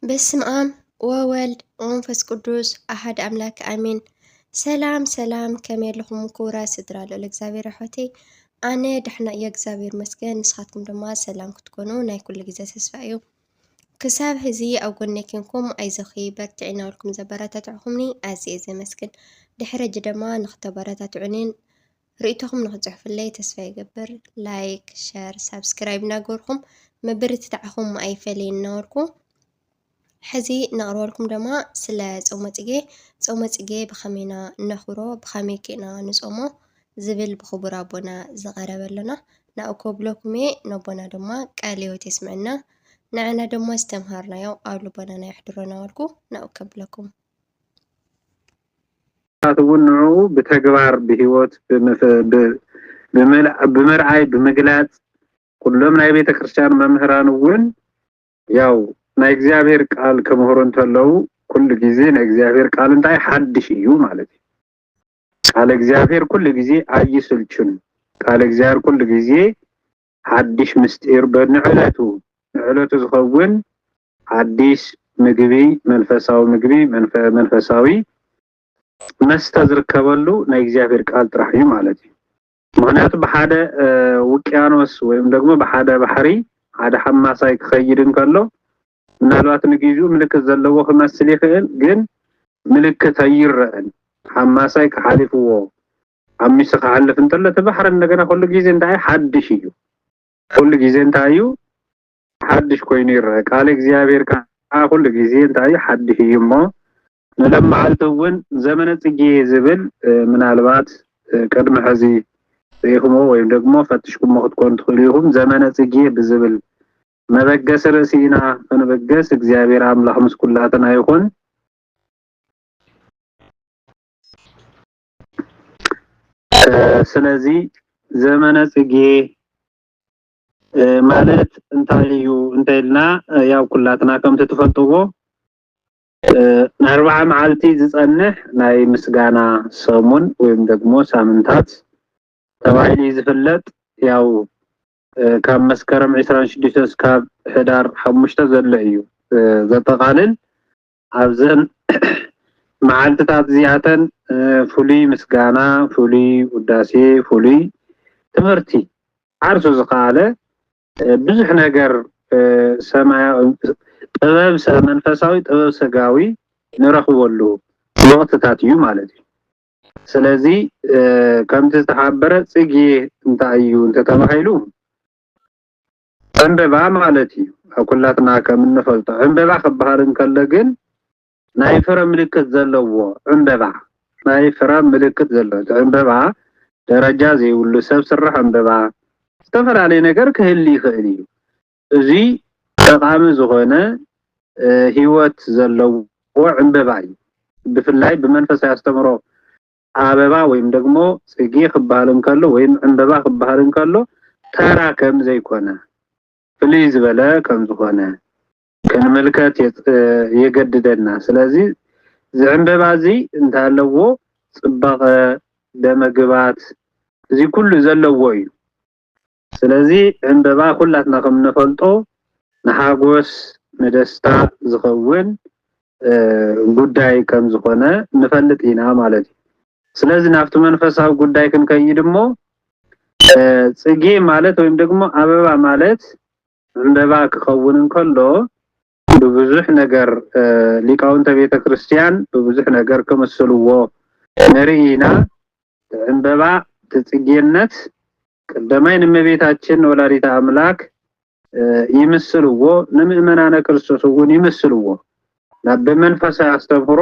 بسم وولد ومنفس قدوس أحد أملاك آمين. سلام كمير لكم كورا سدرا للإكزابير أحوتي أنا دحنا إكزابير مسكين نسخاتكم دما سلام كتكونوا ناي كل جزء تسفعيو كساب هزي أو قلناكينكم أي زخي برتعينا لكم زبارات عهمني أزي مسكين دحرج دما نختبارات عنين رأيتهم نخجح في اللي تسفعي قبر لايك شير سابسكرايب ناقوركم مبرت تعهم أي فلين نوركم حزي نقرألكم دما سلا صومتيجي بخمينا نخبرو بخمي كنا نصومو زبل بخبر أبونا زغرب لنا نأكو بلوكمي نبونا دما قاليو تسمعنا نعنا دما استمهرنا يو قابل بنا يحضرنا ولكو نأكو بلوكم تونعو بتجبار بهوت بمرعي بمجلات كلهم ناي بيت كريستيان ممهران ون ياو ናይ እግዚአብሔር ቃል ከመሆሩ እንተለው ኩሉ ጊዜ ናይ እግዚአብሔር ቃል እንታይ ሐድሽ እዩ ማለት ነው። ቃል እግዚአብሔር ኩሉ ጊዜ አይስልቹን ቃል እግዚአብሔር ኩሉ ጊዜ ሐድሽ ምስጢር በንዕለቱ ዝኸውን ሐዲስ ምግቢ መንፈሳዊ መስተዝርከበሉ ናይ እግዚአብሔር ቃል ጥራሕ እዩ ማለት ነው። ምክንያቱ በሓደ ውቅያኖስ ወይም ደግሞ በሓደ ባሕሪ ሓደ ሓማሳይ ክኸይድን ከሎ ምናልባት ንግዙ ምልክት ዘለዎ ክመስል ይኽእል ግን ምልክት አይረአን ሓማሳይ ከሓሊፍዎ አምስት ከሓልፍ እንተለ ተባሕር እንደገና ሁሉ ጊዜ እንታይ ሐድሽ እዩ ሁሉ ጊዜ እንታይ ሐድሽ ኮይኑ ይረአ ቃል እግዚአብሔር ሁሉ ጊዜ እንታይ ሐድሽ እዩሞ ለማዓልተውን ዘመነ ጽጌ ዝብል ምናልባት ቀድመ ሕዚ ይሁሞ ወይም ደግሞ ፈትሽኩም ክትኮን ትኽእሉም ዘመነ ጽጌ ብዝብል መበገስ ርሲና እንበገስ እግዚአብሔር አምላክ ምስኩላተና ይሁን። ስለዚህ ዘመነ ጽጌ ማለት እንታይልና ያው ኩላተና ከም ትፈልጥዎ 40 መዓልቲ ዝጸንሕ ናይ ምስጋና ሰሙን ወይም ደግሞ ሳምንታት ተባሂሉ ዝፍለጥ ያው ካብ መስከረም 26 እስካብ ህዳር 5 ዘሎ እዩ ዘጠቃልል ኣብዘን መዓልትታት ዚያተን ፍሉይ ምስጋና ፍሉይ ውዳሴ ፍሉይ ትምህርቲ ዓርሱ ዝኻለ ብዙሕ ነገር ሰማያዊ ጥበብ መንፈሳዊ ጥበብ ስጋዊ ንረኽበሉ ወቅትታት እዩ ማለት እዩ። ስለዚህ ከምቲ ዝተሓበረ ጽጌ እንታይ እዩ እንተተባሂሉ ዕንበባ ማለት እዩ ኩላትና ከም እንፈልጦ ዕንበባ ክበሃል እንከለ ግን ናይ ፍረ ምልክት ዘለዎ ዕንበባ ናይ ፍረ ምልክት ዘለዎ ዕንበባ ደረጃ ዘይብሉ ሰብ ስራሕ ዕንበባ ዝተፈላለዩ ነገር ክህሊ ይኽእል እዩ እዚ ጠቃሚ ዝኾነ ህይወት ዘለዎ ዕንበባ እዩ ብፍላይ ብመንፈሳዊ አስተምሮ አበባ ወይም ደግሞ ጽጌ ክበሃል እንከሎ ወይም ዕንበባ ክበሃል እንከሎ ተራ ከም ዘይኮነ ፍልይ ዝበለ ከም ዝኾነ ከመልከት የገድደና ስለዚህ ዝዕንበባ እዚ እንታለዎ ጽባቐ ደመግባት እዚ ኩሉ ዘለዎ እዩ ስለዚህ ዕንበባ ኩላትና ከም ንፈልጦ ንሓጎስ ንደስታ ዝኸውን ጉዳይ ከም ዝኾነ ንፈልጥ ኢና ማለት እዩ ስለዚህ ናፍቱ መንፈሳዊ ጉዳይ ክንከይድሞ ጽጌ ማለት ወይም ደግሞ አበባ ማለት ዕንበባ ክኸውን እንከሎ ብዙሕ ነገር ሊቃውንተ ቤተ ክርስቲያን ብዙሕ ነገር ከመሰልዎ ነሪና ዕንበባ ጽጌነት ቀዳማይ ንመቤታችን ወላዲተ አምላክ ይመስልዎ ንምእመናነ ክርስቶስ እውን ይመስልዎ ናብ መንፈሳዊ አስተምሮ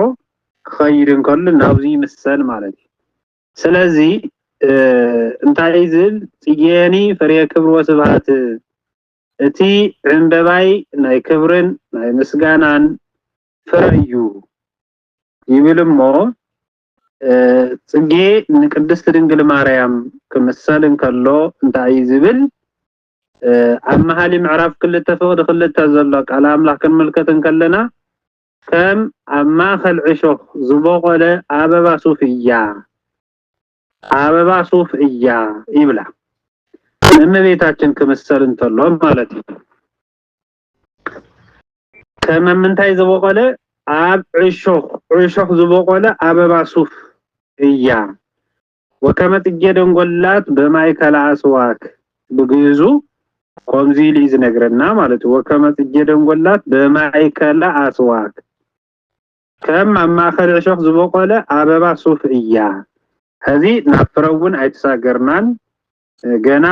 ክኸይድ እንከሎ ናብዚ ይመስል ማለት እዩ ስለዚህ እንታይ ዝል ጽጌኒ ፍሬ ክብር ወስብሐት እቲ ዕንበባይ ናይ ክብርን ናይ ምስጋናን ፍሬ እዩ ይብልሞ ጽጌ ንቅድስት ድንግል ማርያም ክመሰል እንከሎ እንታይ ዝብል ኣብ መሃሊ ምዕራፍ 2 ፍቅድ 2 ዘሎ ቃል አምላክ ክንምልከት እንከለና ከም ኣብ ማእኸል ዕሾኽ ዝበቆለ አበባ ሱፍ እያ ይብላ እመቤታችን ክመሰል እንተሎ ማለት እዩ ከመምንታይ ዝበቆለ ኣብ ዕሾኽ ዝበቆለ አበባ ሱፍ እያ ወከመ ጥጌ ደንጎላት በማእከል አስዋክ ብግዙ ከምዚ ኢሉ ዝነግረና ማለት ወከመ ጥጌ ደንጎላት በማእከል አስዋክ ከም ኣብ ማእከል ዕሾኽ ዝበቆለ አበባ ሱፍ እያ እዚ ናፍረውን አይተሳገርናን ገና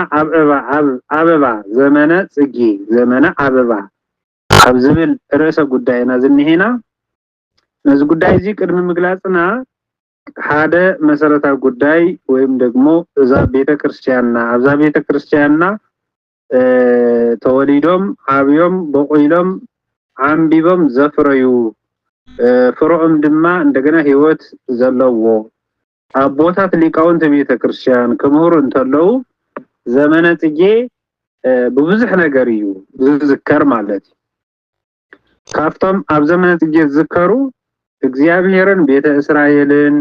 አበባ ዘመነ ጽጌ ዘመነ አበባ ኣብ ዝብል ርእሰ ጉዳይና ዝንሄና ነዚ ጉዳይ እዚ ቅድሚ ምግላጽና ሓደ መሰረታዊ ጉዳይ ወይም ደግሞ እዛ ቤተክርስቲያንና ኣብዛ ቤተክርስቲያንና ተወሊዶም ዓብዮም በቆይሎም አንቢቦም ዘፍረዩ ፍሮም ድማ እንደገና ህይወት ዘለዎ አቦታት ሊቃውንት ቤተክርስቲያን ከመሆሩ እንተለው ዘመነ ጽጌ በብዙሕ ነገር እዩ ዝዝከር ማለት ካፍቶም ኣብ ዘመነ ጽጌ ዝዝከሩ እግዚአብሔርን ቤተ እስራኤልን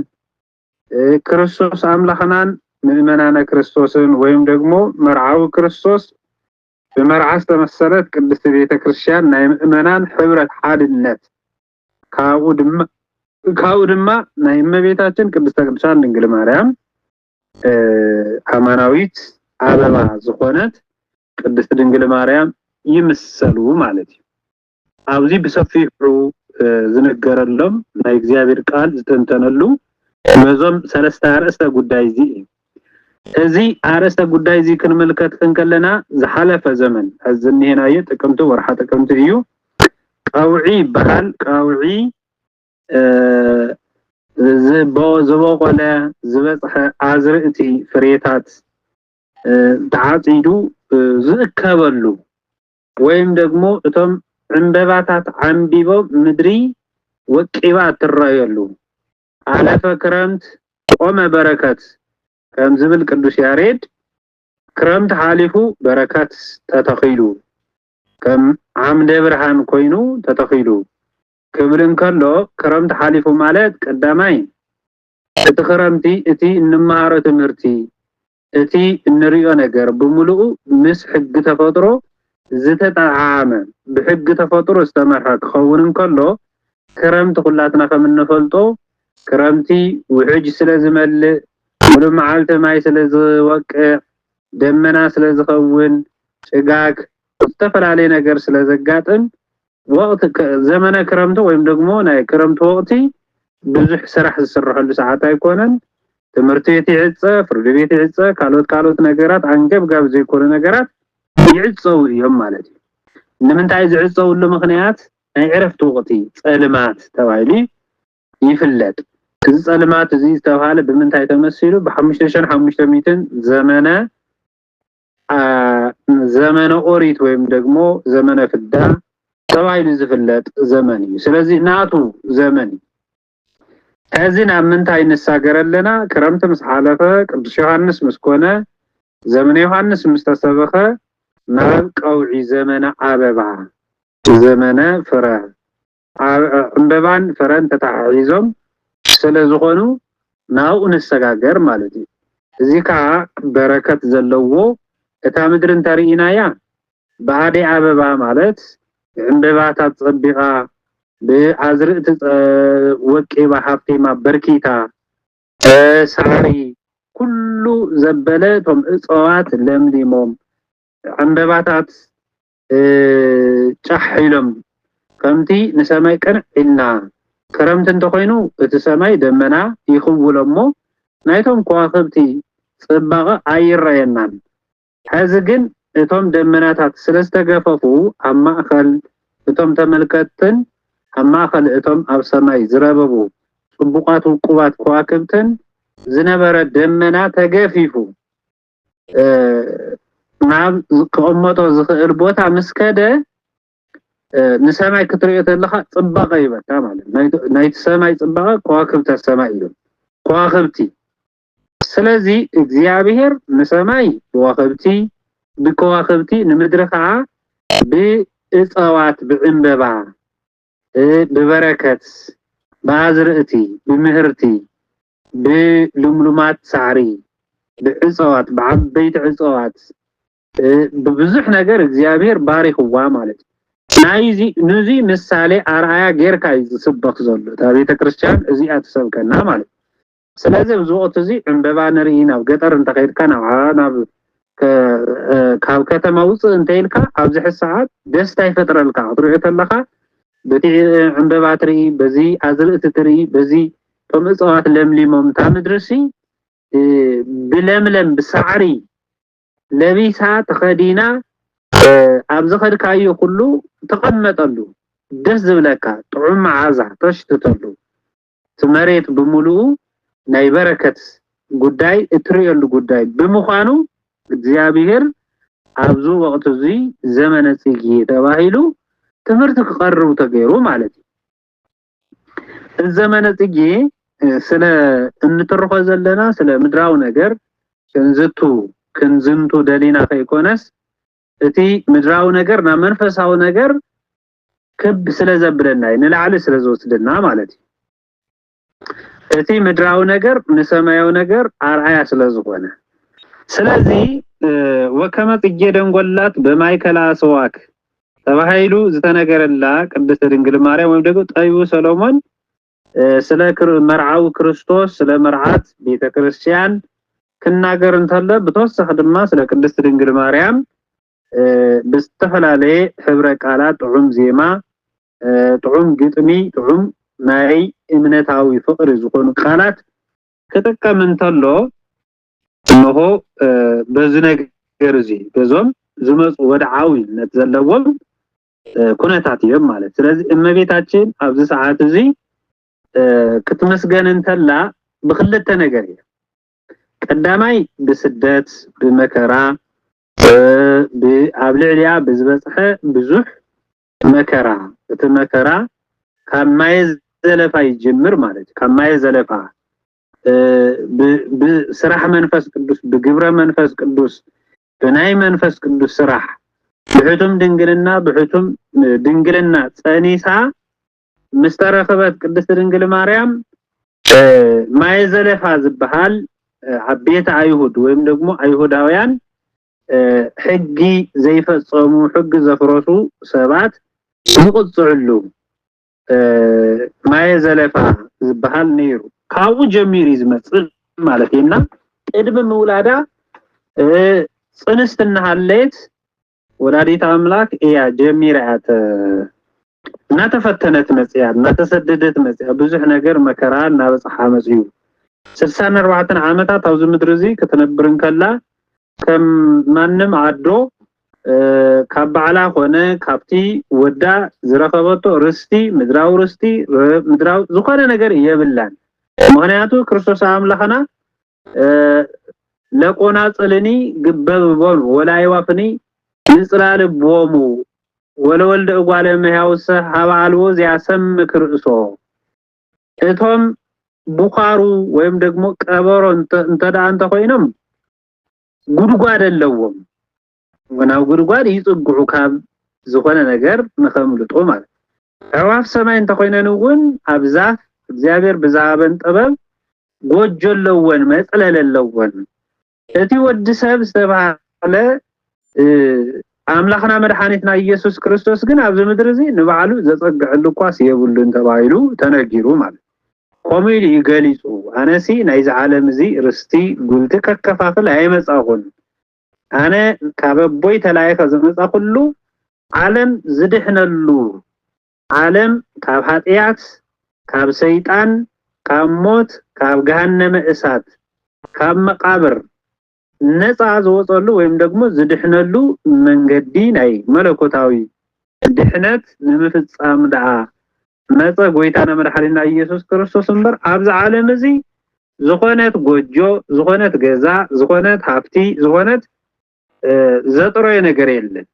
ክርስቶስ አምላኽናን ምእመናነ ክርስቶስን ወይም ደግሞ መርዓዊ ክርስቶስ በመርዓስ ተመሰረት ቅድስት ቤተክርስቲያን ናይ ምእመናን ሕብረት ሓድነት ካብኡ ድማ ናይ እመቤታችን ቅድስተ ቅዱሳን ድንግል ማርያም አማናዊት አበባ ዝኾነት ቅድስት ድንግል ማርያም ይምሰሉ ማለት እዩ ኣብዚ ብሰፊሑ ዝነገረሎም ናይ እግዚአብሔር ቃል ዝተንተነሉ መዞም ሰለስተ አርእስተ ጉዳይ እዚ አርእስተ ጉዳይ እዚ ክንመልከት ከለና ዝሓለፈ ዘመን አዝንሄናየ ጥቅምቱ ወርሓ ጥቅምቱ እዩ ቀውዒ በሃል ቀውዒ ዝበቆለ ዝበጽሐ አዝርእቲ ፍሬታት ተዓጺዱ ዝእከበሉ ወይም ደግሞ እቶም ዕንበባታት አንቢቦም ምድሪ ወቂባ ትራየሉ አለፈ ክረምት ቆመ በረከት ከም ዝብል ቅዱስ ያሬድ ክረምት ሓሊፉ በረከት ተተኺሉ ከም ዓምደ ብርሃን ኮይኑ ተተኺሉ ክብልን ከሎ ክረምት ሓሊፉ ማለት ቀዳማይ እቲ ክረምቲ እቲ እንመሃሮ ትምህርቲ እቲ እንሪኦ ነገር ብሙሉኡ ምስ ሕጊ ተፈጥሮ ዝተጣዓመ ብሕጊ ተፈጥሮ ዝተመርሐ ክኸውን ከሎ ክረምት ኩላትና ከም እንፈልጦ ክረምቲ ውሕጅ ስለ ዝመልእ ሙሉ መዓልቲ ማይ ስለ ዝወቅዕ ደመና ስለ ዝኸውን ጭጋግ ዝተፈላለዩ ነገር ስለ ዘጋጥም ወቅት ዘመነ ክረምቱ ወይም ደግሞ ናይ ክረምቱ ወቅቲ ብዙሕ ስራሕ ዝስረሐሉ ሰዓት አይኮነን ትምህርት ቤት ይዕጸ ፍርድ ቤት ይዕጸ ካልኦት ነገራት አንገብጋብ ዘይኮኑ ነገራት ይዕጸው እዮም ማለት እዩ ንምንታይ ዝዕጸውሉ ምኽንያት ናይ ዕረፍት ወቅቲ ጸልማት ተባሂሉ ይፍለጥ እዚ ጸልማት እዚ ዝተባሃለ ብምንታይ ተመሲሉ ብ5500 ዘመነ ኦሪት ወይም ደግሞ ዘመነ ፍዳ ተባሂሉ ዝፍለጥ ዘመን እዩ ስለዚ ናቱ ዘመን እዚና ምንታይ ንሳገረለና ክረምት ምስ ሓለፈ ቅዱስ ዮሐንስ ምስ ኮነ ዘመነ ዮሐንስ ምስ ተሰበኸ ናብ ቀውዒ ዘመነ አበባ ዘመነ ፍረ ዕንበባን ፍረን ተታሒዞም ስለ ዝኾኑ ናው ንሰጋገር ማለት እዩ እዚ ከዓ በረከት ዘለዎ እታ ምድርን ተሪኢናያ ባዕዲ አበባ ማለት ዕንበባታት ጽቢቃ ብአዝርእቲ ወቂባ ሃፍቲማ በርኪታ ሳዕሪ ኩሉ ዘበለ ቶም እጽዋት ለምሊሞም ዕንበባታት ጫሕሎም ከምቲ ንሰማይ ቀንዒልና ክረምት እንተኮይኑ እቲ ሰማይ ደመና ይኽውሎሞ ናይቶም ከዋክብቲ ጽባቐ አይረየናን ሕዚ ግን እቶም ደመናታት ስለዝተገፈፉ ኣብ ማእከል እቶም ተመልከትን ኣብ ማእከል እቶም ኣብ ሰማይ ዝረበቡ ጽቡቃት ውቁባት ከዋክብትን ዝነበረ ደመና ተገፊፉ ናብ ዝቅመጦ ዝኽእል ቦታ ምስከደ ንሰማይ ክትሪኦ ተለኻ ጽባቐ ይበታ ማለት ናይቲ ሰማይ ጽባቐ ከዋክብቲ ሰማይ እዩ ከዋክብቲ ስለዚ እግዚአብሔር ንሰማይ ከዋክብቲ ብከዋክብቲ ንምድሪ ከዓ ብእጽዋት ብዕንበባ ብበረከት በአዝርእቲ ብምህርቲ ብልምሉማት ሳዕሪ ብእጽዋት بعبيت እጽዋት ببزح ነገር እግዚአብሔር ባሪኽዋ ማለት ናይዚ ንዚ ምሳሌ አርአያ ጌርካ ይስበክ ዘሎ ታቤተ ክርስቲያን እዚኣ ተሰብከና ማለት ስለዚህ ብዙ ወቅት እዚ ዕንበባ ንርኢ ናብ ገጠር እንተኸይድካ ናብ ካብ ከተማ ውፅእ እንተይልካ ኣብዚ ሰዓት ደስታ ይፈጥረልካ ትሪኦ ተለካ በቲ ዕንበባ ትርኢ በዚ ኣዝርእቲ ትርኢ በዚ ቶም እፅዋት ለምሊሞም ታምድርሲ ብለምለም ብሳዕሪ ለቢሳ ተኸዲና ኣብዚ ኸድካዮ ኩሉ ተቐመጠሉ ደስ ዝብለካ ጥዑም መዓዛ ተሽትተሉ ትመሬት ብምሉኡ ናይ በረከት ጉዳይ እትሪእሉ ጉዳይ ብምዃኑ እግዚአብሔር ኣብዚ ወቅት እዚ ዘመነ ጽጌ ተባሂሉ ትምህርት ክቀርቡ ተገይሩ ማለት እዩ ዘመነ ጽጌ ስለ እንትርኾ ዘለና ስለ ምድራው ነገር ክንዝንቱ ደሊና ከይኮነስ እቲ ምድራው ነገር ና መንፈሳው ነገር ክብ ስለ ዘብለና ንላዕሊ ስለ ዝወስደና ማለት እዩ እቲ ምድራው ነገር ንሰማያዊ ነገር አርአያ ስለ ዝኾነ ስለዚህ ወከመ ጽጌ ደንጎላት በማይከላ ሰዋክ ተባሂሉ ዝተነገረላ ቅድስት ድንግል ማርያም ወይ ደግሞ ጠቢቡ ሰሎሞን ስለ መርዓው ክርስቶስ ስለ መርዓት ቤተክርስቲያን ክናገር እንተለ ብተወሰኸ ድማ ስለ ቅድስት ድንግል ማርያም ብዝተፈላለየ ሕብረ ቃላት ጥዑም ዜማ ጥዑም ግጥሚ ጥዑም ናይ እምነታዊ ፍቅሪ ዝኾኑ ቃላት ክጥቀም እንተሎ እንሆ በዚ ነገር እዚ በዞም ዝመፁ ወድዓዊነት ዘለዎም ኩነታት እዮም ማለት ስለዚህ እመቤታችን ኣብዚ ሰዓት እዚ ክትመስገን እንተላ ብክልተ ነገር እዩ ቀዳማይ ብስደት ብመከራ ኣብ ልዕልያ ብዝበፅሐ ብዙሕ መከራ እቲ መከራ ካብ ማይ ዘለፋ ይጅምር ማለት ካብ ማይ ዘለፋ بسرح منفس قدوس بجبر منفس قدوس بناي منفس قدوس سرح بحتم دنجلنا ثانيسا مسترخبت قدست دنجل مريم ما يزلف هذا عبيت ايهود ويم دغمو ايهوداوያን حقي زي فصمو حق زفرسو سبات يقصعሉ ما يزلف ዝባሃል ነይሩ ካው ጀሚር ይዝመጽል ማለቴና ቅድመ መውላዳ ጽንስትና ሐሌት ወላዲት አምላክ እያ ጀሚራተ እና ተፈተነት መጽያ እና ተሰደደት መጽያ ብዙሕ ነገር መከራ እና በጽሐ መጽዩ 64 ዓመታት አውዝ ምድርዚ ከተነብርን ከላ ከም ማንም አዶ ካብዓላ ሆነ ካብቲ ወዳ ዝረከበቶ ርስቲ ምድራው ዝኾነ ነገር የብላን ምክንያቱ ክርስቶስ አምላኽና ለቆና ጽልኒ ግበብቦን ወላይዋፍኒ ይጽላል ቦሙ ወለወልደ እጓለ መያውሰ ሐባልዎ ዚያሰም ክርስቶ እቶም ቡኻሩ ወይም ደግሞ ቀበሮ እንተዳንተ ኮይኖም ጉድጓድ አለዎም ወናው ጉድጓድ ይጽጉዑ ካብ ዝኾነ ነገር ንኸምልጦ ማለት አዋፍ ሰማይ እንተ ኮይነንውን አብዛፍ እግዚአብሔር በዛበን ጥበብ ጎጆለውን መጽለለለውን እቲ ወድ ሰብ ዝተባለ አምላኽና መድኃኒትና ኢየሱስ ክርስቶስ ግን ኣብዚ ምድር እዚ ንባዕሉ ዘጸግዕሉ ኳስ የብሉ እንተባይሉ ተነጊሩ ማለት ቆሚል ይገሊጹ አነሲ ናይዚ ዓለም እዚ ርስቲ ጉልት ከከፋፈል አይመጻኹን አነ ካብቦይ ተላይከ ዘመጻ ሁሉ ዓለም ዝድሕነሉ ዓለም ካብ ኃጢያት ካብ ሰይጣን ካብ ሞት ካብ ገሃነመ እሳት ካብ መቃብር ነፃ ዝወጸሉ ወይም ደግሞ ዝድሕነሉ መንገዲ ናይ መለኮታዊ ድሕነት ንምፍጻም ደዓ መጻ ጎይታና መድኃኒትና ኢየሱስ ክርስቶስ እምበር ኣብዚ ዓለም እዚ ዝኾነት ጎጆ ዝኾነት ገዛ ዝኾነት ሃፍቲ ዝኾነት ዘጥሮየ ነገር የለን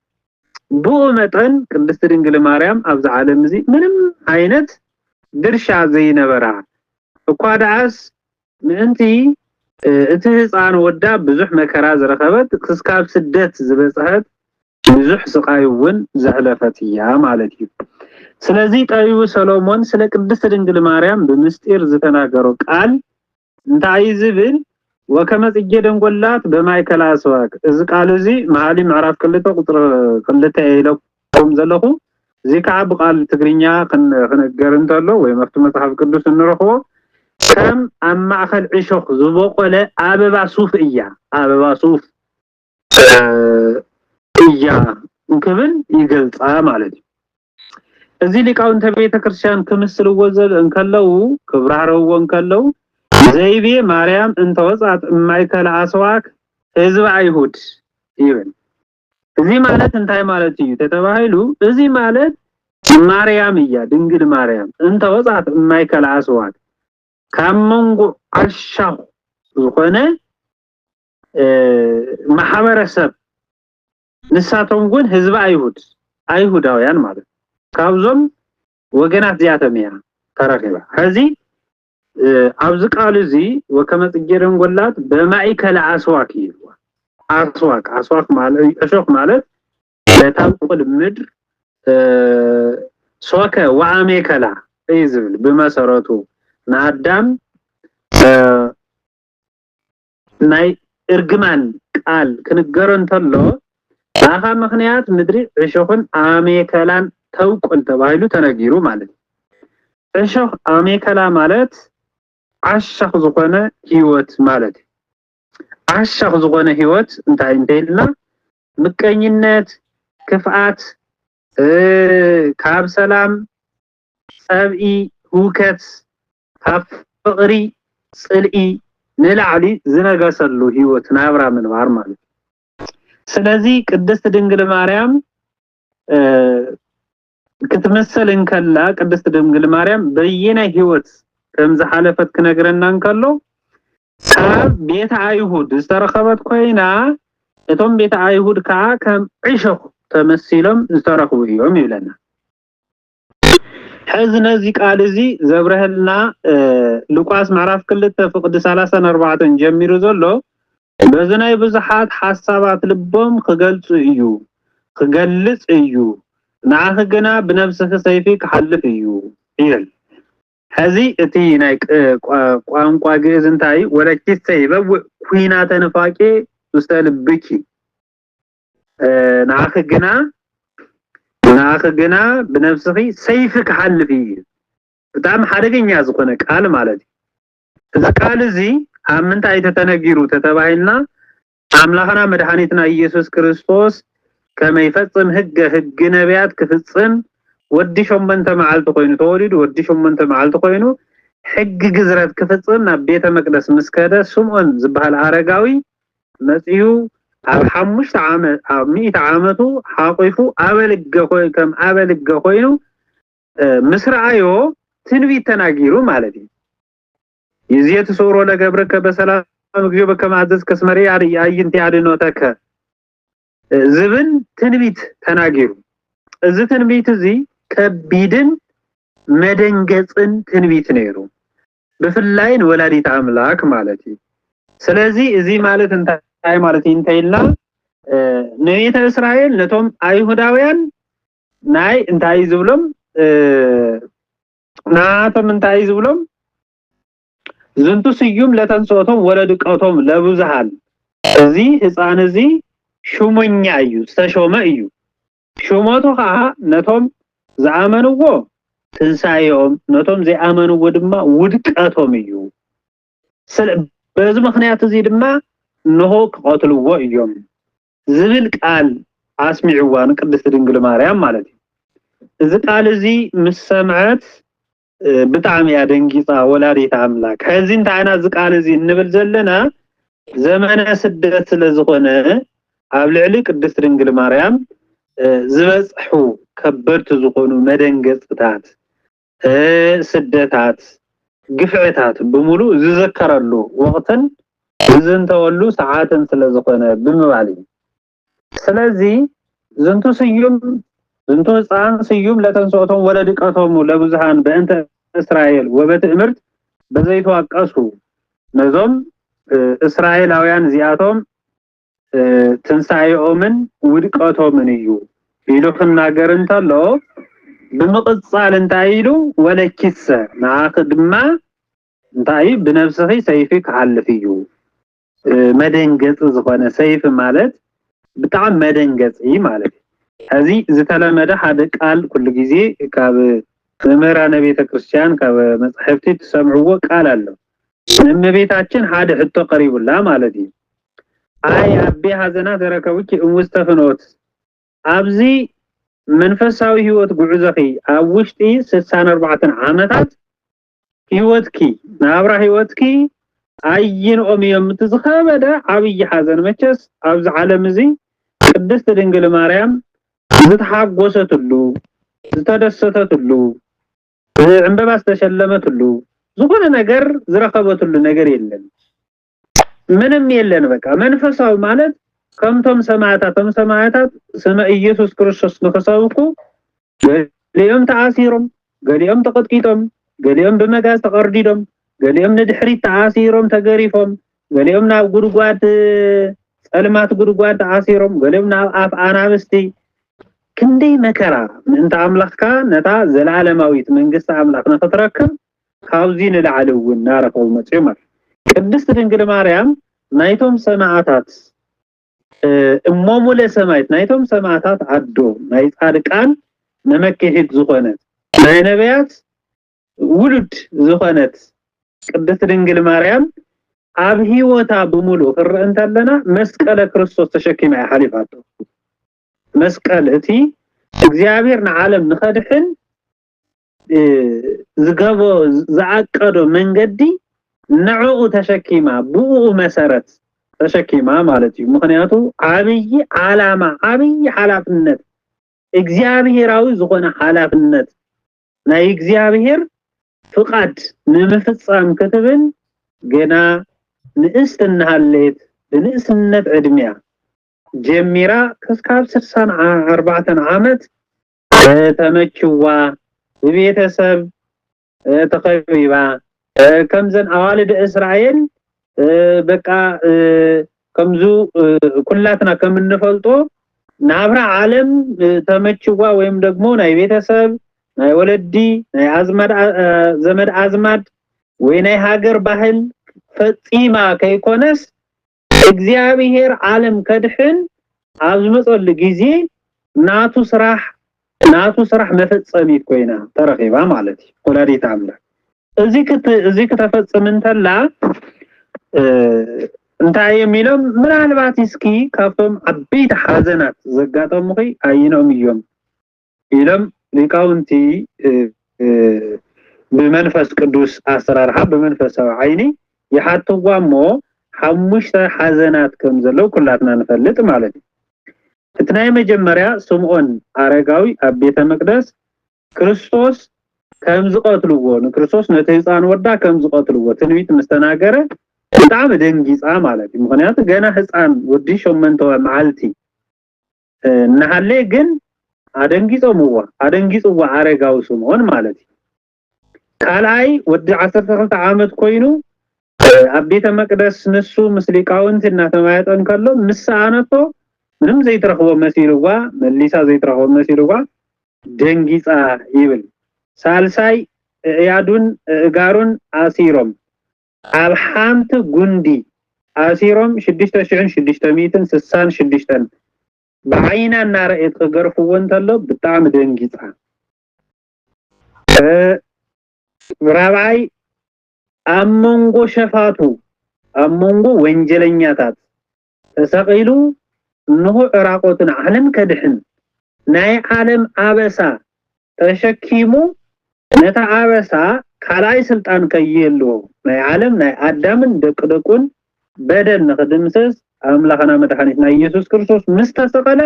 ብኡ መጠን ቅድስት ድንግል ማርያም ኣብዚ ዓለም እዚ ምንም አይነት ድርሻ ዘይነበራ እኳ ዳስ ምእንቲ እቲ ህፃን ወዳ ብዙሕ መከራ ዝረኸበት ክስካብ ስደት ዝበጽሐት ብዙሕ ስቃይውን ዘሕለፈት እያ ማለት እዩ ስለዚህ ጠቢቡ ሰሎሞን ስለ ቅድስት ድንግል ማርያም በምስጢር ዝተናገረው ቃል እንታይ ዝብል ወከመ ጽጌ ደንጎላት በማይከላ ሰዋክ እዚ ቃል እዚ መዓሊ ምዕራፍ 2 ቁጥር 2 ኢለኩም ዘለኹ ዚካ በቃል ትግርኛ ከነገር እንተሎ ወይ መፍቱ መጽሐፍ ቅዱስ እንረخو ከም አማእኸል ዕሾኽ ዝበቆለ አበባ ሱፍ እያ አበባ ሱፍ እያ እንከብን ይገልጻ ማለት ነው እዚ ሊቃውንተ ቤተክርስቲያን ከምስል ወዘል እንከለው ክብራረው እንከለው ዘይቤ ማርያም እንተወጻት ማይከል አስዋክ ህዝብ አይሁድ ይበል እዚ ማለት እንታይ ማለት እዩ ተተባሂሉ እዚ ማለት ማርያም እያ ድንግል ማርያም እንተወጻት ማይከል አስዋክ ካመንጎ አሻው ዝኾነ ማህበረሰብ ንሳቶም ግን ህዝብ አይሁዳውያን ማለት ካብዞም ወገናት ዚያተሚያ ተረከባ እዚ ኣብዚ ቃል እዚ ወከመ ጽጌረን ጎላት በማይከል አስዋክ ይልዋ አስዋክ ማለት እሾክ ማለት ለታንቁል ምድር ሶከ ወአሜከላ ይዝብል በመሰረቱ ናዳም ናይ እርግማን ቃል ክንገረን ተሎ አኻ ምክንያት ምድሪ እሾኽን አሜከላን ተውቆል ተባይሉ ተነጊሩ ማለት እሾኽ አሜከላ ማለት አሻኽ ዝኾነ ህይወት ማለት አሻኽ ዝኾነ ህይወት እንታይ እንተይልና ምቀኝነት ክፍአት ካብ ሰላም ጸብኢ ሁከት ካብ ፍቅሪ ጽልኢ ንላዕሊ ዝነገሰሉ ህይወት ናብራ ምንባር ማለት ስለዚህ ቅድስት ድንግል ማርያም ክትመሰል እንከላ ቅድስት ድንግል ማርያም በየና ህይወት ከምዝ ሓለፈት ክነግረና እንከሎ ካብ ቤተ አይሁድ ዝተረኸበት ኮይና እቶም ቤተ አይሁድ ከዓ ከም ዕሾኽ ተመሲሎም ዝተረኽቡ እዮም ይብለና ሕዝነዚ ቃል እዚ ዘብረህልና ሉቃስ ምዕራፍ 2 ፍቅድ 34 ጀሚሩ ዘሎ በዝናይ ብዙሓት ሐሳባት ልቦም ክገልጽ እዩ ናኸ ገና ብነፍስህ ሰይፊ ክሐልፍ እዩ ይል ሕዚ እቲ ናይ ቋንቋ ግዕዝ እንታይ ወለኪት ሰይበው ኩናተ ነፋቄ ውስተልብኪ ናኸ ገና ብነፍስህ ሰይፍ ክሐልፍ እዩ በጣም ሓደገኛ ዝኾነ ቃል ማለት እዚ ቃል እዚ አምንታይ ተተነጊሩ ተተባይልና አምላኽና መድኃኒትና ኢየሱስ ክርስቶስ ከመይፈጽም ህግ ነቢያት ክፍጽም ወዲ ሾመንተ መዓልት ኮይኑ ተወሊዱ ወዲ ሾመንተ መዓልት ኮይኑ ሕግ ግዝረት ክፍጽም ናብ ቤተ መቅደስ ምስከደ ስምዖን ዝበሃል አረጋዊ መጽዩ ኣብ 5 ዓመት ኣብ 100 ዓመቱ ሓቆይፉ አበልገ ኮይኑ ምስራአዮ ትንቢት ተናጊሩ ማለት እዩ ይዚት ሶሮ ለገብረከ በሰላም እግዚኦ በከማዘዝ ከስመሪ ያይንት ያድኖተከ ዝብን ትንቢት ተናጊሩ እዚ ትንቢት እዚ ከቢድን መደንገጽን ትንቢት ነይሩ በፍላይን ወላዲት አምላክ ማለት እዩ ስለዚህ እዚ ማለት እንታይ ማለት እንተይልና ነቢያተ እስራኤል ነቶም አይሁዳውያን ናይ እንታይ ዝብሎም ናቶም እንታይ ዝብሎም ዝንቱ ስዩም ለተንሶቶም ወለድቀቶም ለብዙሃን እዚ ህፃን እዚ ሹመኛ እዩ ዝተሾመ እዩ ሹመቱ ከዓ ነቶም ዝአመንዎ ትንሳኤኦም ነቶም ዘይአመንዎ ድማ ውድቀቶም እዩ በዚ ምክንያት እዚ ድማ ነሆ ከቆትልዎ እዮም ዝብል ቃል አስሚዕዋን ቅድስት ድንግል ማርያም ማለት እዩ እዚ ቃል እዚ ምስ ሰምዐት ብጣዕሚ ያደንጊጻ ወላዲት አምላክ ከዚ እንታና ዝቃል እዚ እንብል ዘለና ዘመነ ስደት ስለዝኾነ ኣብ ልዕሊ ቅድስት ድንግል ማርያም ዝበጽሑ ከበድቲ ዝኾኑ መደንገጽታት ስደታት ግፍዕታት ብሙሉ ዝዘከረሉ ወቅትን ዝንተወሉ ሰዓትን ስለዝኾነ ብምባል ስለዚህ ዝንቱ ህፃን ስዩም ለተንሶቶም ወለድቀቶም ለብዙሃን በእንተ እስራኤል ወበትእምርት በዘይተዋቀሱ ነዞም እስራኤላውያን ዚአቶም ትንሳኤኦምን ውድቀቶምን እዩ ኢሉ ክናገር እንተሎ ብምቅጻል እንታይ ኢሉ ወለኪሰ ናኸ ድማ እንታይ ብነፍስኺ ሰይፊ ክሐልፍ እዩ መደንገጽ ዝኾነ ሰይፍ ማለት በጣም መደንገጽ ማለት هذه زتلمده حدا قال كل غزي كاب መምህራነ ቤተክርስቲያን ከመጽሐፍት ተሰምዑዎ ቃል አለው እመቤታችን ሓደ ሕቶ ቀሪቡላ ማለት እዩ አይ አቤ ሐዘና ተረከቡኪ እንውስተፍኖት አብዚ መንፈሳዊ ህይወት ጉዕዘኺ አውሽጢ 64 ዓመታት ህይወትኪ ናብራ ህይወትኪ አይን ኦሚዮም ትዝኸበደ አብይ ሐዘን መቸስ አብዚ ዓለም እዚ ቅድስት ድንግል ማርያም ዝተሐጎሰትሉ ዝተደሰተትሉ ዕንበባ ዝተሸለመትሉ ዝኾነ ነገር ዝረከበትሉ ነገር የለን ምንም የለን በቃ መንፈሳዊ ማለት ከምቶም ሰማዕታት ስመ ኢየሱስ ክርስቶስ ንከሰብኩ ገሊኦም ተአሲሮም ገሊኦም ተቀጥቂጦም ገሊኦም በመጋዝ ተቀርዲዶም ገሊኦም ንድሕሪት ተአሲሮም ተገሪፎም ገሊኦም ናብ ጉድጓድ ጸልማት ጉድጓድ ተአሲሮም ገሊኦም ናብ አፍ አናብስቲ ክንደይ መከራ እንተ አምላኽካ ነታ ዘላለማዊት መንግስት አምላኽ ነተረከብ ካብዚ ንላዕለውን ናረከው መጽመር ቅድስት ድንግል ማርያም ናይቶም ሰማዕታት እሞሙለ ሰማይት ናይቶም ሰማዕታት አዶ ናይ ጻድቃን ነመከሂት ዝኾነት ናይ ነቢያት ውሉድ ዝኾነት ቅድስት ድንግል ማርያም አብ ህይወታ በሙሉ ክርአንተለና መስቀለ ክርስቶስ ተሸኪማ ያሐሊፋቶ መስቀል እቲ እግዚአብሔር ንዓለም ንኸድሕን ዝገቦ ዘአቀዶ መንገዲ ንዕኡ ተሸኪማ ብኡ መሰረት ተሸኪማ ማለት እዩ ምክንያቱ አብይ ዓላማ አብይ ሐላፍነት እግዚአብሔራዊ ዝኾነ ሐላፍነት ናይ እግዚአብሔር ፍቃድ ንምፍጻም ከተብን ገና ንእስትናሃለት ንእስነት ዕድሚያ ጀሚራ ከስካብ 64 ዓመት ተመችዋ በቤተሰብ ተኸቢባ ከምዘን አዋልድ እስራኤል በቃ ከምዙ ኩላትና ከምንፈልጦ ናብራ ዓለም ተመችዋ ወይም ደግሞ ናይ ቤተሰብ ናይ ወለዲ ናይ አዝማድ ዘመድ አዝማድ ወይ ናይ ሀገር ባህል ፈጺማ ከይኮነስ እግዚአብሔር ዓለም ከድሕን አዝመጾል ጊዜ ናቱ ስራሕ መፈጸሚት ኮይና ተረኺባ ማለት እዩ ወላዲት አምላክ እዚ ከተፈጽም እንተላ እንታይ የሚለው ምናልባት እስኪ ካብቶም አበይት ሐዘናት ዘጋጠሙኺ አይኖም እዮም ኢሎም ሊቃውንቲ በመንፈስ ቅዱስ አሰራርሃ በመንፈሳዊ አይኒ ይሐትዋሞ ሐሙሽተ ሐዘናት ከም ዘለው ኩላትና ንፈልጥ ማለት እዩ እትናይ መጀመሪያ ስምዖን አረጋዊ ኣብ ቤተ መቅደስ ክርስቶስ ከም ዝቀትልዎ ንክርስቶስ ነቲ ህፃን ወዳ ከም ዝቀትልዎ ትንቢት መስተናገረ በጣም ደንጊጻ ማለት እዩ ምክንያቱ ገና ህፃን ወዲ 8 መዓልቲ እናሃለ ግን አደንጊጽዋ አረጋዊ ስምዖን ማለት እዩ ካልአይ ወዲ 12 ዓመት ኮይኑ ኣብ ቤተ መቅደስ ንሱ ምስሊቃውንት እናተማያጠን ከሎ ምሳአነቶ ምንም ዘይትረኽቦ መሲልዋ መሊሳ ዘይትረኽቦ መሲልዋ ደንጊጻ ይብል ሳልሳይ ያዱን ጋሩን አሲሮም ኣብ ሓንቲ ጉንዲ አሲሮም 6666 بعينا نارئت غرفو وانتلو بتعم دنجيصا رابعي امونغو شفاتو امونغو ወንጀለኛታት ተሰቂሉ እንሆ ዕራቆትን ዓለም ከድሕን ናይ ዓለም አበሳ ተሸኪሙ ነታ አበሳ ካላይ ስልጣን ከየሉ ናይ ዓለም ናይ አዳምን ደቅደቁን በደል ንخدمሰስ አምላኽና መድኃኒትና ኢየሱስ ክርስቶስ ምስተሰቀለ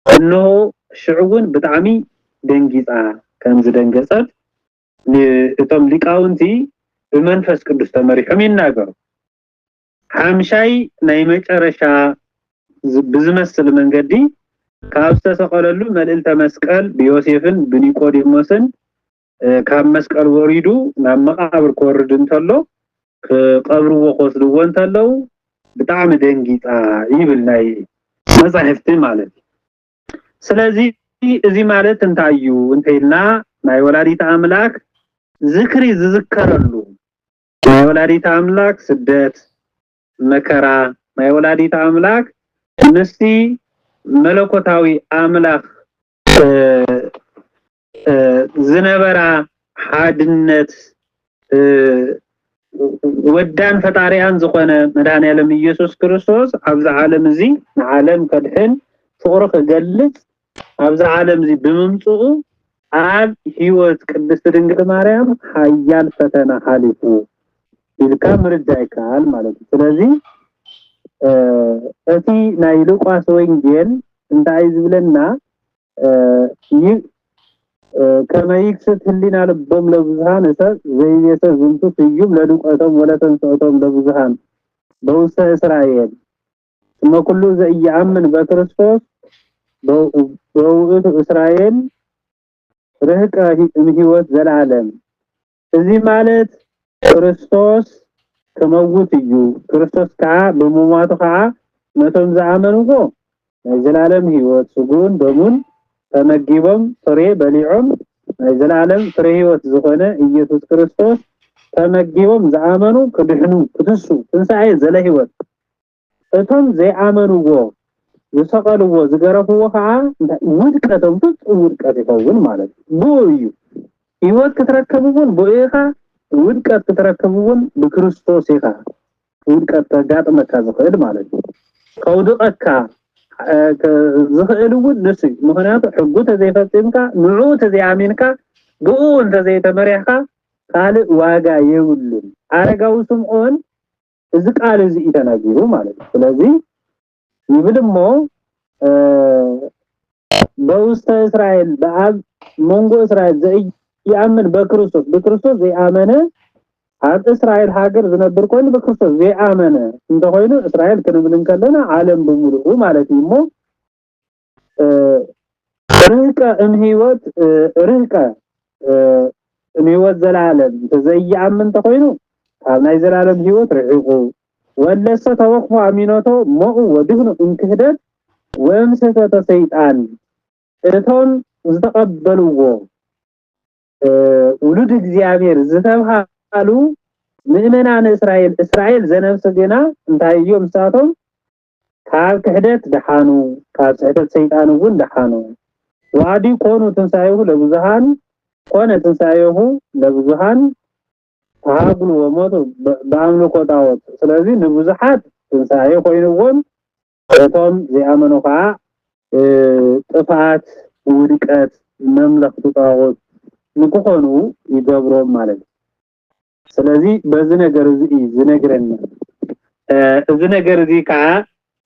እንሆ ሽዑውን በጣዕሚ ደንጊጻ ከም ዝደንገጸት እቶም ሊቃውንቲ በመንፈስ ቅዱስ ተመሪሖም ይናገሩ ሓምሻይ ናይ መጨረሻ ብዝመስል መንገዲ ካብ ዝተሰቀለሉ መልእልተ መስቀል ብዮሴፍን ብኒቆዲሞስን ካብ መስቀል ወሪዱ ናብ መቃብር ኮርድ እንተሎ ከቀብርዎ ቆስልዎ እንተለው በጣም ደንጊጻ ይብል ናይ መጻሕፍት ማለት ስለዚህ እዚ ማለት እንታዩ እንተይልና ናይ ወላዲት አምላክ ዝክሪ ዝዝከረሉ ናይ ወላዲት አምላክ ስደት መከራ ናይ ወላዲት አምላክ ንስቲ መለኮታዊ አምላክ ዝነበራ ሓድነት ወዳን ፈጣሪያን ዝኾነ መድኃኒዓለም ኢየሱስ ክርስቶስ ኣብዚ ዓለም እዚ ዓለም ከድሕን ፍቅሩ ክገልጽ ኣብዚ ዓለም እዚ ብምምጽኡ ኣብ ህይወት ቅድስት ድንግል ማርያም ሓያል ፈተና ሓሊፉ ኢልካ ምርዳእ ይከኣል ማለት እዩ። ስለዚ እቲ ናይ ሉቃስ ወንጌል እንታይ ዝብለና كما يكسد هلنا لبهم لبزهان زي يسا زنتو سيوم لدوقتهم ولا تنسعتهم لبزهان بوسط إسرائيل ثم كله زي يعمن بكريستوس بوقت إسرائيل رهك مهيوت زلعالم إذي مالت كريستوس كموت يو كريستوس كعا بموماتو كعا متون زعامنو هو زلعالم هيوت سجون دمون ተመግቦም ፍሬ በሊዖም ዘላለም ፍሬ ህይወት ዝኾነ ኢየሱስ ክርስቶስ ተመግቦም ዝኣመኑ ክድሕኑ ክትሱ ትንሳኤ ዘለ ህይወት እቶም ዘይኣመኑዎ ዝሰቀልዎ ዝገረፍዎ ከዓ ውድቀቶም ፍጹም ውድቀት ይኸውን ማለት እዩ። ህይወት ክትረከቡን ቦኤኻ ውድቀት ክትረከቡን ብክርስቶስ ኢኻ ውድቀት ተጋጥመካ ዝኽእል ማለት እዩ። ከውድቀካ ዝኽእልውን ንሱ ምክንያቱ ሕጉ ተዘይፈጽምካ ንዑ ተዘይኣሚንካ ብኡ እንተዘይተመሪሕካ ካልእ ዋጋ የብሉን። አረጋዊ ስምዖን እዚ ቃል እዚ ተናጊሩ ማለት ነው። ስለዚ ይብል እሞ በውስተ እስራኤል በአብ መንጎ እስራኤል ዘይአምን በክርስቶስ ዘይአመነ ኣብ እስራኤል ሀገር ዝነብር ኮይኑ በክርስቶስ ዘይአመነ እንደሆነ እስራኤል ከንብልን ከለና ዓለም በሙሉ ማለት ነው። ርህቀ እምሂወት ርህቀ እምሂወት ዘላለም ዘይአምን ተኮይኑ ካብ ናይ ዘላለም ህይወት ርሕቁ ወለሰ ተወክፎ አሚኖቶ ሞኡ ወድህኑ እንክህደት ወምሰተ ሰይጣን እቶም ዝተቀበልዎ ውሉድ እግዚአብሔር ዝተብሃሉ ምእመናን እስራኤል ዘነፍስ ገና እንታይዮም ሳቶም ካብ ክህደት ደሓኑ ካብ ስሕተት ሰይጣን እውን ደሓኑ ዋዲ ኮኑ ትንሳኤሁ ለብዙሃን ኮነ ትንሳኤሁ ለብዙሃን ታግሉ ወሞቱ በአምልኮ ጣዖት ስለዚህ ንብዙሓት ትንሳኤ ኮይኑዎም እቶም ዘይኣመኑ ከዓ ጥፋት ውድቀት መምለክቱ ጣዖት ንክኾኑ ይገብሮም ማለት ነው። ስለዚህ በዚህ ነገር እዚ ዝነግረና እዚ ነገር እዚ ከዓ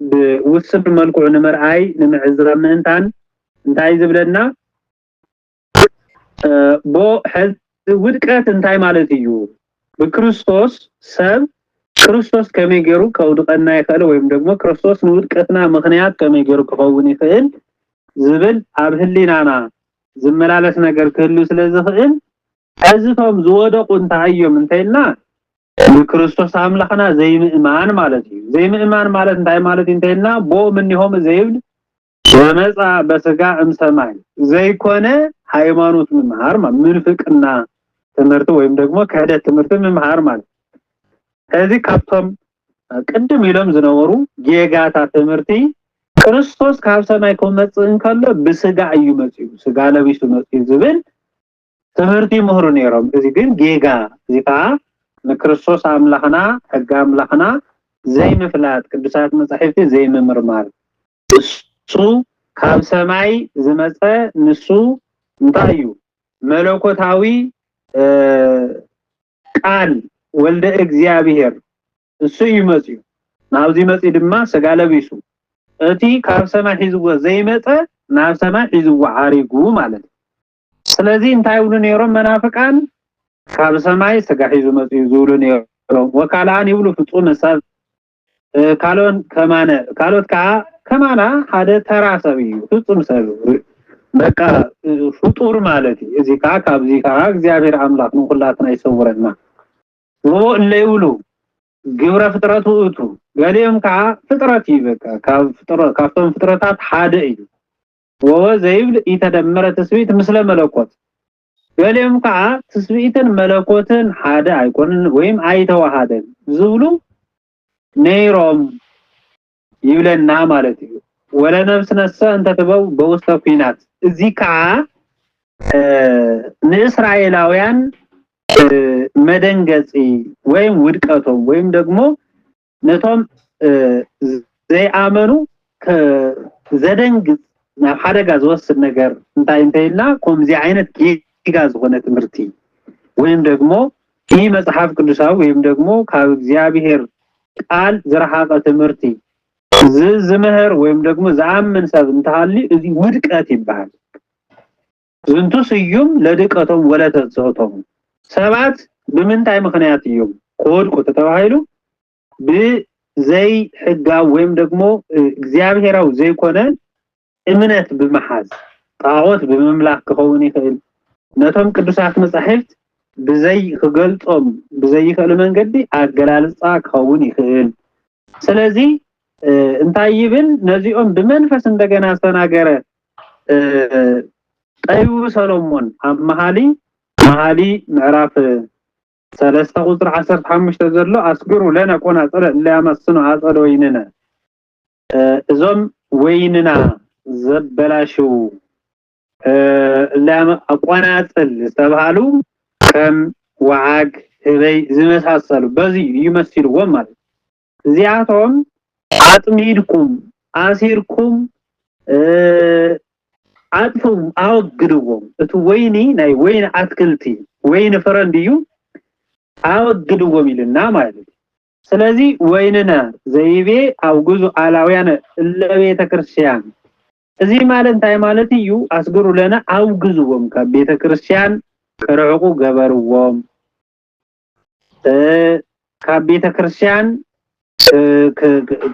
ብውስን መልክዑ ንምርአይ ንምዕዝራ ምእንታን እንታይ ዝብለና ቦ ሕዝ ውድቀት እንታይ ማለት እዩ በክርስቶስ ሰብ ክርስቶስ ከመይ ገይሩ ከውድቀና ይኽእል ወይም ደግሞ ክርስቶስ ንውድቀትና ምክንያት ከመይ ገይሩ ክኸውን ይኽእል ዝብል ኣብ ህሊናና ዝመላለስ ነገር ክህሉ ስለዝኽእል አዝቶም ዝወደቁ እንታዮም እንተይልና ክርስቶስ አምላኽና ዘይምእማን ማለት እዩ። ዘይምእማን ማለት እንታይ ማለት እንተይልና ቦ ምንሆም ዘይብል ወመጻ በስጋ እምሰማይ ዘይኮነ ሃይማኖት ምምሃር ምንፍቅና ትምህርት ወይም ደግሞ ክህደት ትምህርት ምምሃር ማለት እዚ ካብቶም ቅድም ኢሎም ዝነበሩ ጌጋታ ትምህርቲ ክርስቶስ ካብ ሰማይ ከመጽእ እንከሎ ብስጋ እዩ መጽኡ ስጋ ለቢሱ መጽኡ ዝብል ትምህርቲ ምሁሩ ነይሮም። እዚ ግን ጌጋ እዚ ከዓ ንክርስቶስ አምላኽና ሕጋ አምላኽና ዘይምፍላጥ ቅዱሳት መጻሕፍቲ ዘይምምርማር እሱ ካብ ሰማይ ዝመጸ ንሱ እንታይ እዩ መለኮታዊ ቃል ወልደ እግዚአብሔር እሱ ይመጽኡ ናብዚ መጽኡ ድማ ስጋ ለቢሱ እቲ ካብ ሰማይ ሒዝዎ ዘይመጸ ናብ ሰማይ ሒዝዎ ዓሪጉ ማለት ስለዚህ እንታይ ይብሉ ነይሮም መናፍቃን ካብ ሰማይ ስጋ ሒዙ መጽኡ ዝብሉ ነይሮም። ወካላን ይብሉ ፍጹም ሰብ ካሎን ከማነ ካሎት ከዓ ከማና ሓደ ተራ ሰብ እዩ ፍጹም ሰብ በቃ ፍጡር ማለት እዩ። እዚ ከዓ ካብዚ ከዓ እግዚአብሔር አምላክ ነው ሁላትና ይሰውረና ወለይብሉ ግብረ ፍጥረቱ እቱ ገሊኦም ከዓ ፍጥረት ይበቃ ካብቶም ፍጥረታት ሓደ እዩ ወዘይብል ይተደመረ ተስቢት ምስለ መለኮት ገሊኦም ከዓ ተስቢትን መለኮትን ሓደ አይኮንን ወይም አይተዋሃደን ዝብሉ ነይሮም ይብለና ማለት እዩ። ولا نفس نسا انت تبو بوسط فينات ازي كعا نإسرائيلاويان مدنجزي ويم ودقتهم ويم دقمو نتهم زي آمنوا زدنجز ናብ ሓደጋ ዝወስድ ነገር እንታይ ኢልና ከምዚ ዓይነት ጌጋ ዝኾነ ትምህርቲ ወይም ደግሞ ይህ መጽሐፍ ቅዱሳዊ ወይም ደግሞ ካብ እግዚአብሔር ቃል ዝረሓቀ ትምህርቲ ዝምህር ወይም ደግሞ ዝኣምን ሰብ እንተሃሊ እዚ ውድቀት ይባሃል ዝንቱ ስዩም ለድቀቶም ወለተጽኦቶም ሰባት ብምንታይ ምክንያት እዮም ቆድቁ ተባሂሉ ብዘይ ሕጋ ወይም ደግሞ እግዚአብሔራዊ ዘይኮነ እምነት በመሐዝ ጣዖት በመምላክ ከሆነ ይኸል ነቶም ቅዱሳት መጻሕፍት በዘይ ከገልጾም በዘይ ይኸል መንገዲ አገላልጻ ከሆነ ይኸል ስለዚህ እንታይ ይብል ነዚኦም በመንፈስ እንደገና አስተናገረ ጠዩ ሰሎሞን መሐሊ ምዕራፍ 3 ቁጥር 15 ዘሎ አስግሩ ለና ቆናጽለ ለያመስኑ አጸደ ወይንና እዞም ወይንና ዘበላሽው ለቆናጽል ተባሉ ከም ወዓግ ህበይ ዝመሳሰሉ በዚህ ይመስልዎም ማለት ዚያቶም አጥሚድኩም አሲርኩም አጥፉም አወግድዎም እቲ ወይኒ ናይ ወይን አትክልቲ ወይን ፈረንዲዩ አወግድዎም ይልና ማለት ስለዚህ ወይንና ዘይቤ አውግዙ አላውያን ለቤተ ክርስቲያን እዚ ማለት እንታይ ማለት እዩ አስግሩ ለና አውግዙዎም ከቤተ ክርስቲያን ከርዕቁ ገበርዎም ከቤተ ክርስቲያን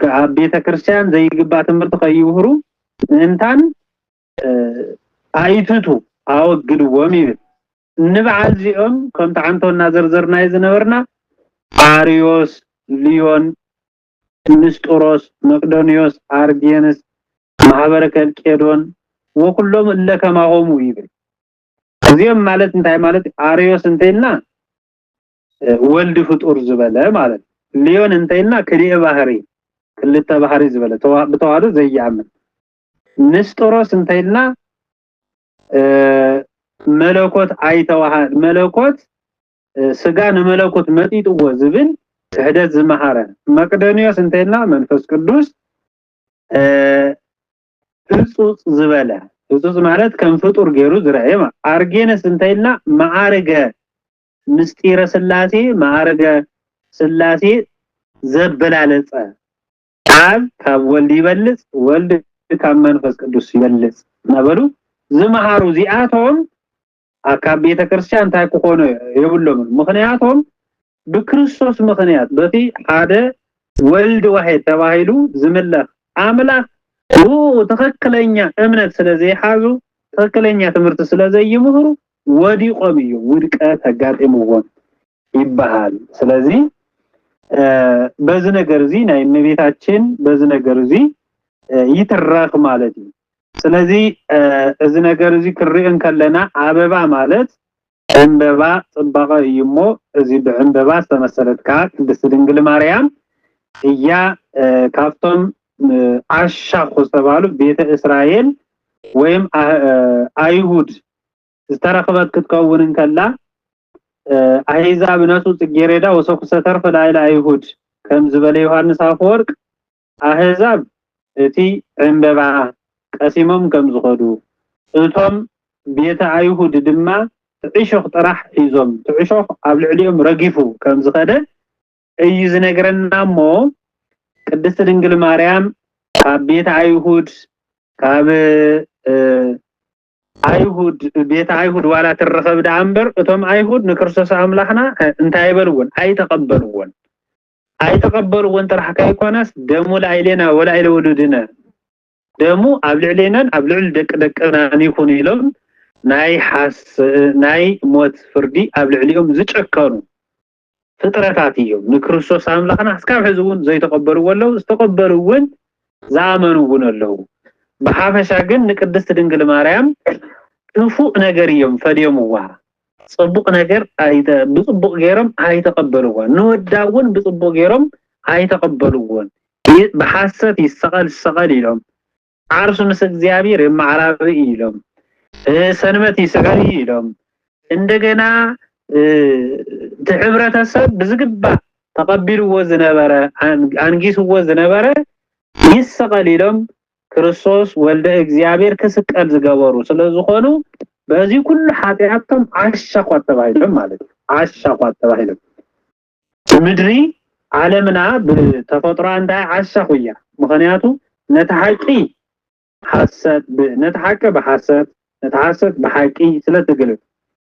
ከቤተ ክርስቲያን ዘይግባ ትምህርት ከይውህሩ እንታን አይትቱ አወግድዎም ይብል ንበዓል ዚኦም ከም ተዓንቶና ዘርዘርና ይዝነበርና አሪዮስ ሊዮን ንስጦሮስ መቅዶኒዮስ አርጌንስ ማህበረ ከልቄዶን ወኩሎም ለከማሆሙ ይብል እዚም ማለት እንታይ ማለት አሪዮስ እንተይና ወልድ ፍጡር ዝበለ ማለት ሊዮን እንተይና ክሊእ ባህሪ ክልተ ባህሪ ዝበለ በተዋህዶ ዘይያምን ንስጦሮስ እንተይና መለኮት አይተዋሃድ መለኮት ስጋ ነመለኮት መጥይጥዎ ዝብል ህደት ዝመሃረ መቅዶኒዮስ እንተይና መንፈስ ቅዱስ እጹጽ ዝበለ እጹጽ ማለት ከም ፍጡር ገይሩ ዝረአየማ አርጌንስ እንተይና ማዕረገ ምስጢረ ስላሴ ማዕረገ ስላሴ ዘበላለጸ አብ ካብ ወልድ ይበልጽ ወልድ ካብ መንፈስ ቅዱስ ይበልጽ ነበሩ ዝመሃሩ ዚአቶም አካብ ቤተ ክርስቲያን ታይኮነ ይብሎም ምክንያቱም በክርስቶስ ምክንያት በቲ ሓደ ወልድ ዋሂድ ተባሂሉ ዝምለኽ አምላክ ተከክለኛ እምነት ስለዘይሓዙ ተከክለኛ ትምህርት ስለዘይምህሩ ወዲቆም እዩ ውድቀት አጋጥሞዎም ይባሃል ስለዚህ በዚህ ነገር እዚ ናይ እመቤታችን በዚህ ነገር እዚ ይትራክ ማለት እዩ ስለዚህ እዚ ነገር እዚ ክርኢን ከለና አበባ ማለት ዕንበባ ጽባቀ ይሞ እዚ በዕንበባ ተመሰለትካ ቅድስት ድንግል ማርያም እያ ካፍቶም አሻኹ ተባሉ ቤተ እስራኤል ወይም አይሁድ ዝተረከበት ክትከውን ከላ አይዛብ ነሱ ጽጌሬዳ ወሰኩ ሰተርፈ ላይላ አይሁድ ከም ዝበለ ዮሐንስ አፈወርቅ አህዛብ እቲ ዕንበባ ቀሲሞም ከም ዝኸዱ እቶም ቤተ አይሁድ ድማ ትዕሾኽ ጥራሕ ሒዞም ትዕሾኽ ኣብ ልዕሊኦም ረጊፉ ከም ዝኸደ እዩ ዝነገረናሞ ቅድስት ድንግል ማርያም ካብ ቤተ አይሁድ ካብ አይሁድ ቤተ አይሁድ ዋላ ተረኸብ ዳምበር እቶም አይሁድ ንክርስቶስ አምላኽና እንታይ ይበልውን አይተቀበሉውን ጥራሕ ካይኮነስ ደሙ ላይሌና ወላይለ ወሉድና ደሙ ኣብ ልዕሌናን ኣብ ልዕል ደቅደቅና ይኹን ኢሎም ናይ ሞት ፍርዲ ኣብ ልዕሊኦም ዝጨከኑ ፍጥረታት እዮም ንክርስቶስ አምላኽና እስካብ ሕዝውን ዘይተቀበሉዎ ኣለው ዝተቀበሉውን ዝኣመኑውን ኣለው በሓፈሻ ግን ንቅድስት ድንግል ማርያም ክፉእ ነገር እዮም ፈዲዮምዋ ጽቡቅ ነገር ብጽቡቅ ገይሮም አይተቀበሉዋ ንወዳውን ብጽቡቅ ገይሮም አይተቀበሉውን በሐሰት ይሰቀል ኢሎም ዓርሱ ምስ እግዚአብሔር የማዕራብ ኢሎም ሰንበት ይሰጋሪ ኢሎም እንደገና ተሕብረተሰብ ብዝግባ ተቀቢልዎ ዝነበረ አንጊስዎ ዝነበረ ይሰቀል ኢሎም ክርስቶስ ወልደ እግዚአብሔር ክስቀል ዝገበሩ ስለዝኾኑ በዚህ ሁሉ ኃጢአቶም አሻቋት ተባይሎም ማለት አሻቋት ተባይሎም ምድሪ ዓለምና በተፈጥሮ አንዳ አሻኹያ ምክንያቱ ነተሐቂ ሐሰት ነተሐቀ በሐሰት ነተሐሰት በሐቂ ስለተገለጠ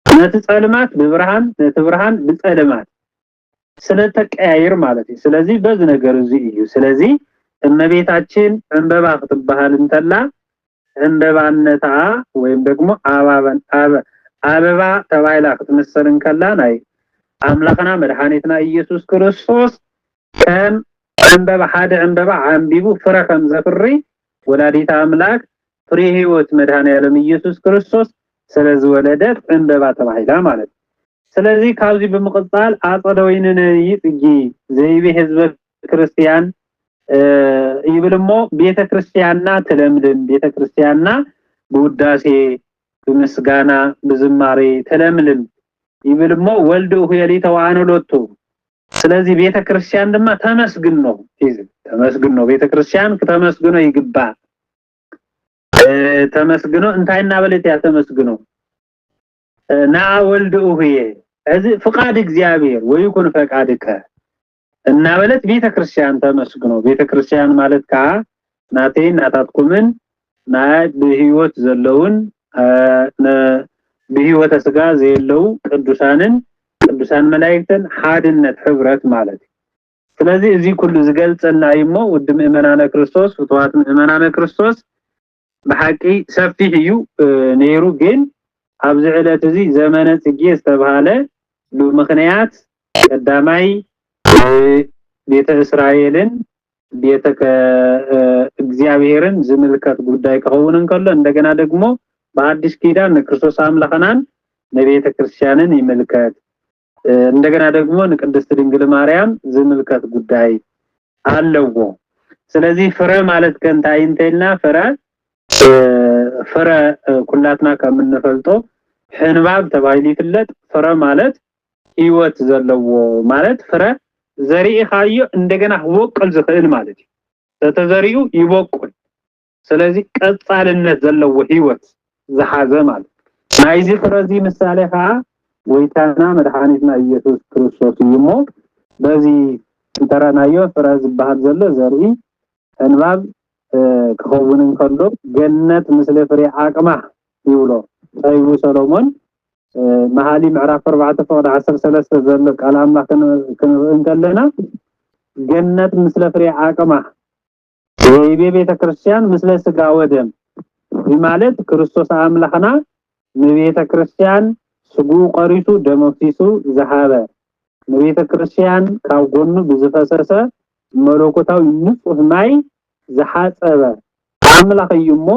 ነተጸልማት በብርሃን ነተብርሃን በጸልማት ስለተቀያየር ማለት ስለዚህ በዚህ ነገር እዚህ እዩ ስለዚህ እመቤታችን እንበባ ክትባሃል እንተላ እንበባነታ ወይም ደግሞ አበባ ተባይላ ክትመሰልን ከላ ናይ አምላክና መድኃኒትና ኢየሱስ ክርስቶስ ከም እንበባ ሓደ እንበባ አንቢቡ ፍረ ከም ዘፍሪ ወላዲተ አምላክ ፍሬ ሕይወት መድኃኒዓለም ኢየሱስ ክርስቶስ ስለዚህ ወለደት እንበባ ተባይላ ማለት ስለዚህ ካብዚ በመቀጠል አጸደ ወይነን ይጥጊ ዘይቤ ህዝበ ክርስቲያን ይብልሞ ቤተ ክርስቲያንና ተለምልም ቤተ ክርስቲያንና በውዳሴ በምስጋና በዝማሬ ተለምልም ይብልሞ ወልድ ሆየሊ ተዋነሎቱ ስለዚህ ቤተ ክርስቲያን ድማ ተመስግን ነው ተመስግን ነው ቤተ ክርስቲያን ከተመስግኖ ይግባ ተመስግኖ እንታይና በለት ያ ተመስግኖ ና ወልድ ሆየ እዚህ ፍቃድ እግዚአብሔር ወይኩን ፈቃድከ እና በለት ቤተ ክርስቲያን ተመስግኖ ቤተ ክርስቲያን ማለት ካ ናቴ ናታትኩምን ና በህይወት ዘለውን በህይወት ስጋ ዘየለው ቅዱሳን መላእክትን ሓድነት ህብረት ማለት ስለዚህ እዚህ ሁሉ ዝገልጽና ይሞ ውድ ምእመናነ ክርስቶስ ፍትዋት ምእመናነ ክርስቶስ በሐቂ ሰፊ እዩ ነይሩ ግን ኣብዚ ዕለት እዚ ዘመነ ጽጌ ዝተባሃለ በምክንያት ቀዳማይ ቤተ እስራኤልን ቤተ እግዚአብሔርን ዝምልከት ጉዳይ ከሆነን ከለ እንደገና ደግሞ በአዲስ ኪዳን ክርስቶስ አምላክናን ለቤተ ክርስቲያንን ይመልከት እንደገና ደግሞ ለቅድስት ድንግል ማርያም ዝምልከት ጉዳይ አለው ስለዚህ ፍረ ማለት ከንታይንተልና ፍረ ኩላትና ከምንፈልጦ ሕንባብ ተባይሊ ፍለጥ ፍረ ማለት ህይወት ዘለዎ ማለት ፍረ ዘሪኢ ካዮ እንደገና ወቀል ዝኽእል ማለት ተተዘሪኡ ይወቀል ስለዚህ ቀጻልነት ዘለዎ ህይወት ዘሓዘ ማለት ናይዚ ፍረዚ ምሳሌ ካ ወይታና መድኃኒትና ኢየሱስ ክርስቶስ ይሞ በዚህ ተራናዮ ፍረዝ ባህል ዘሎ ዘርኢ እንባብ ከሆነን ከሎ ገነት ምስለ ፍሬ አቅማ ይውሎ ጠይቡ ሰሎሞን መሐሊ ምዕራፍ 4 ፈቅድ 13 ዘሎ ቃል አምላክ እንከለና ገነት ምስለ ፍሬ አቅማ የቤተ ክርስቲያን ምስለ ስጋ ወደም በማለት ክርስቶስ አምላክና ለቤተ ክርስቲያን ስጉ ቀሪቱ ደሞክሲሱ ዘሃበ ለቤተ ክርስቲያን ካብ ጎኑ ብዝፈሰሰ መለኮታዊ ንጹህ ማይ ዘሓጸበ አምላክ ይሞ